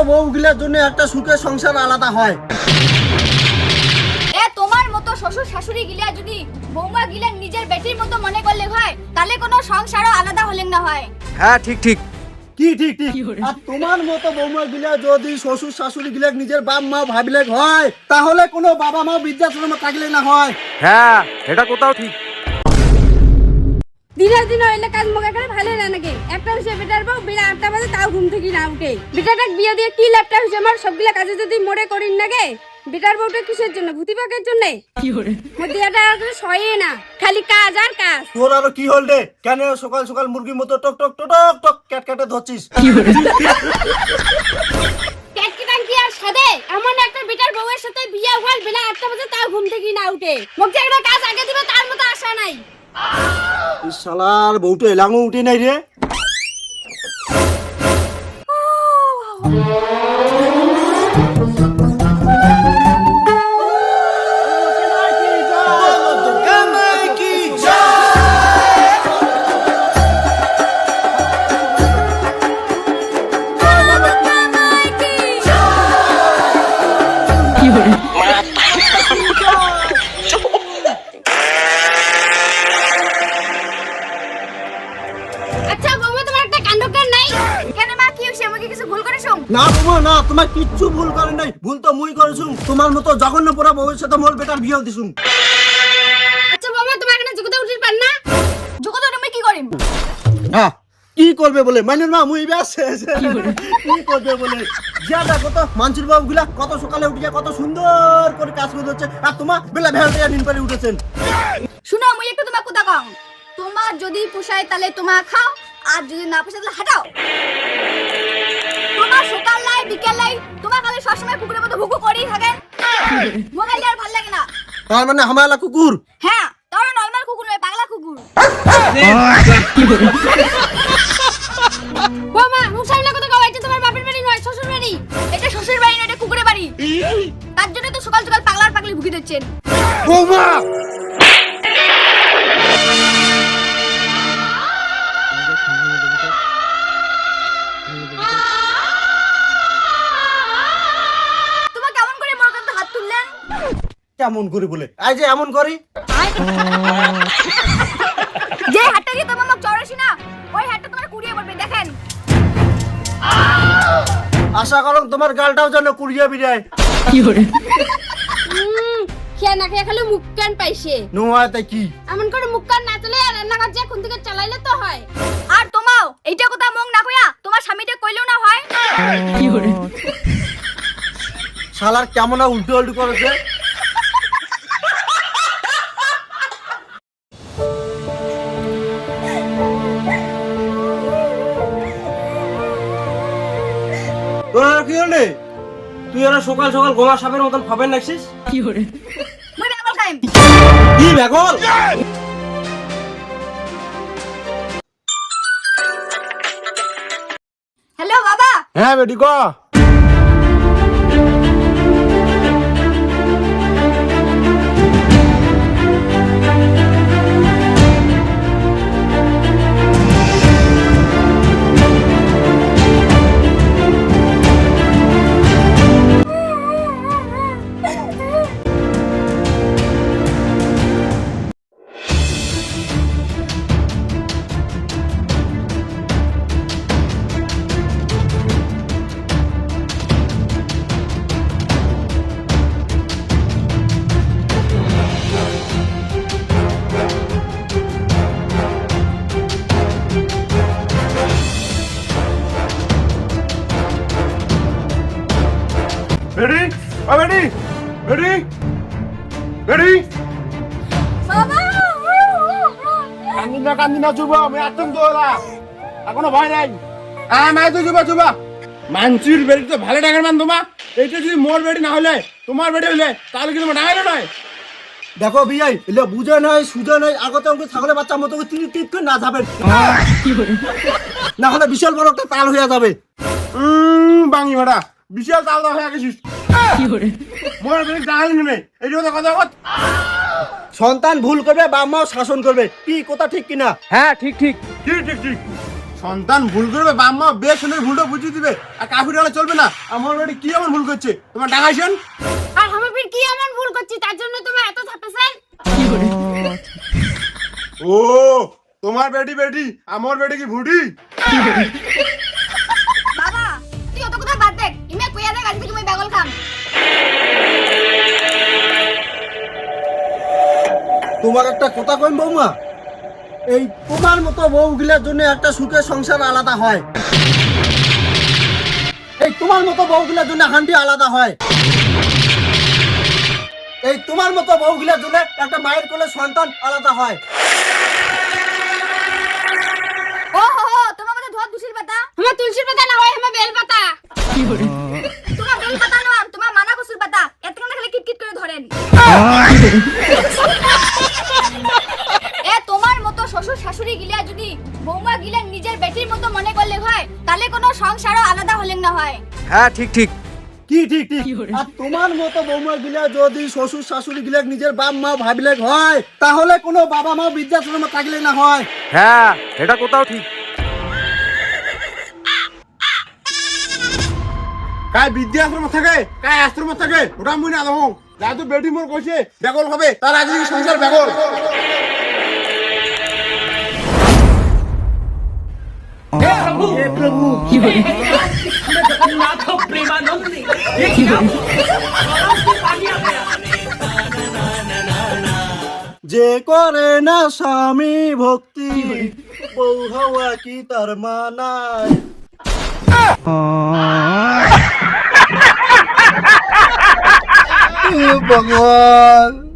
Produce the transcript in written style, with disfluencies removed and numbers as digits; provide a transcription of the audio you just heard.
বউগুলোর জন্য একটা সুখের সংসার আলাদা হয়। এ তোমার মতো শ্বশুর শাশুড়ি গিলা যদি বৌমা গিলা নিজের বেটির মতো মনে করলে হয় তাহলে কোনো সংসারও আলাদা হলে না হয়। হ্যাঁ ঠিক ঠিক। কি ঠিক ঠিক? আর তোমার মতো বৌমা গিলা যদি শ্বশুর শাশুড়ি গিলা নিজের বাপ মা ভাবিলে হয় তাহলে কোনো বাবা মা বৃদ্ধাশ্রমে থাকলে না হয়। হ্যাঁ এটা কোথাও ঠিক। দিনের দিন হইলে কাজ মগা করে ভালো না নাকি? একটা হচ্ছে বেটার বউ বেলা 8টা বাজে তাও ঘুম থেকে না উঠে। বেটাটা বিয়ে দিয়ে কি লাভটা হচ্ছে আমার? সবগুলা কাজে যদি মোড়ে করিন নাগে বেটার বউটা কিসের জন্য? ভূতি পাকের জন্য? কি করে মধ্যেটা আর সয়ে না, খালি কাজ আর কাজ। তোর আরো কি হল রে? কেন সকাল সকাল মুরগির মতো টক টক টক টক টক ক্যাট ক্যাটে ধরছিস? ক্যাটকিটাঙ্কি আর সাদে এমন একটা বেটার বউয়ের সাথে বিয়ে হল বেলা 8টা বাজে তাও ঘুম থেকে না উঠে। মুখ থেকে একটা কাজ আগে দিবে তার মতো আশা নাই। এই শালার বউটা এলাঙও উঠে নাই রে। আচ্ছা বৌমা তোমার একটা কাণ্ডজ্ঞান নাই? কেন মা কি হইছে? আমি কি কিছু ভুল করেছো? না বৌমা না, তোমার কিচ্ছু ভুল করে নাই। ভুল তো মুই করেছুম। তোমার মতো জঘন্য পোড়া বউয়ের সাথে মোর বেটার বিয়ে দিছুম। আচ্ছা বৌমা তোমার এখানে যোগ্যতা উঠির পার না? যোগ্যতা তুমি কি করিম? হ্যাঁ কি করবে বলে মাইনের মা মুই ব্যাস কি করবে বলে যা দেখো তো মানসির বাবুগুলা কত সকালে উঠিয়া কত সুন্দর করে কাজ করে হচ্ছে, আর তোমার বেলা ভেড়া দিন পারে উঠেছেন। শুনো আমি একটু তোমার কথা কম। তোমার যদি পোষায় তাহলে তোমার খাও, আর যদি না পোষায় তাহলে হাঁটাও। তোমার সকাল লাই বিকেল লাই তোমার খালি সবসময় কুকুরের মতো ভুকু করেই থাকেন। মোবাইল আর ভালো লাগে না। তার মানে হামালা কুকুর? হ্যাঁ তোরা নরমাল কুকুর নয়, পাগলা কুকুর। বৌমা মুসাইলা কথা কও, এটা তোমার বাপের বাড়ি নয় শ্বশুর বাড়ি। এটা শ্বশুর বাড়ি না, এটা কুকুরের বাড়ি। তার জন্য তো সকাল সকাল পাগলার পাগলি ভুগি দিচ্ছেন। বৌমা তোমার কেমন করে মোর কাছে হাত তুললেন? কেমন করে বলে আই যে এমন করি? যে হাতটা দিয়ে তোমার মুখ চড়াছি না, ওই হাতটা তোমার কুড়িয়ে পড়বে দেখেন। আশা করো তোমার গালটাও যেন কুড়িয়ে বিড়ায়। খেয়ে না খেয়ে খালি মুখ কান পাইছে। নোয়া তাই কি? এমন করে মুখ কান না চলে আর রান্না কাজ এখন থেকে চালাইলে তো হয়। আর তোমাও এইটা কথা মুখ না কইয়া তোমার স্বামীটা কইলেও না হয়। শালার কেমন উল্টো উল্টো করেছে। তোর কি হলে? তুই এরা সকাল সকাল গোমা সাপের মতন ফাবেন নাকছিস? মই বেগল খাইম। কি বেগল? হ্যালো বাবা। হ্যাঁ বেটি ক। বেডি ও বেডি বেডি বেডি বাবা। কান্দি না চুবা আমি আতঙ্ক হলা এখনো ভয় নাই। মাই তো চুবা মানসির বেডি তো ভালো টাকার মান তোমা। এইটা যদি মোর বেডি না হলে তোমার বেডি হলে তাহলে কি তোমার ডাঙাইলো নয়? দেখো বিয়াই এলে বুঝে নাই সুঝে নাই আগতে আমাকে ছাগলের বাচ্চা মতো টিপ করে না যাবেন, না হলে বিশাল বড় একটা তাল হয়ে যাবে। বাঙি ভাড়া বিশাল তাল হয়ে গেছিস। মোর বেডি ডাঙাইলো নেই এই কথা কথা। সন্তান ভুল করবে বাপ মাও শাসন করবে, কি কথা ঠিক কিনা? হ্যাঁ ঠিক ঠিক ঠিক ঠিক ঠিক। সন্তান ভুল করবে, বাপ মা বেশ সুন্দর ভুলটা বুঝিয়ে দিবে, আর কাফি ডালা চলবে না। আমার বেটি কি এমন ভুল করছে তোমার ডাকাইছেন? আর আমি ফির কি এমন ভুল করছি তার জন্য তোমার এত ছাপেছেন? ও তোমার বেটি বেটি, আমার বেটি কি ভুটি? বাবা তুই অত কথা বাদ দেখ, ইমে কইয়া দেখ আজকে তুমি বেগল খাম। তোমার একটা কথা কইম বৌমা, এই তোমার মতো বউগুলার জন্য একটা সুখের সংসার আলাদা হয়, এই তোমার মতো বউগুলার জন্য হান্ডি আলাদা হয়, এই তোমার মতো বউগুলার জন্য একটা মায়ের কোলে সন্তান আলাদা হয়। ও হো হো, তোমার মধ্যে ধোয়া তুলসীর পাতা, আমার তুলসীর পাতা না হয় আমার বেল পাতা। তোমার বেল পাতা নয়, তোমার মানা কসুর পাতা, এতক্ষণ খালি কিটকিট করে ধরেন। এ তোমার মতো শ্বশুর শাশুড়ি গিলা যদি বৌমা গিলা নিজের বেটির মতো মনে করলে হয়, তাহলে কোনো সংসারও আলাদা হলেন না হয়। হ্যাঁ ঠিক ঠিক। কি ঠিক ঠিক? আর তোমার মতো বৌমা গিলা যদি শ্বশুর শাশুড়ি গিলা নিজের বাপ মা ভাবিলে হয়, তাহলে কোনো বাবা মা বৃদ্ধাশ্রমে থাকলে না হয়। হ্যাঁ এটা কোথাও ঠিক। কায় বিদ্যাশ্রম থাকে, কায় আশ্রম থাকে, ওটা মুই না দেবো। যা তো বেটি মোর কইছে বেগল হবে, তার আগে কি সংসার বেগল। যে করে না স্বামী ভক্তি, বউ হওয়া কি তার মানায়? ভগবান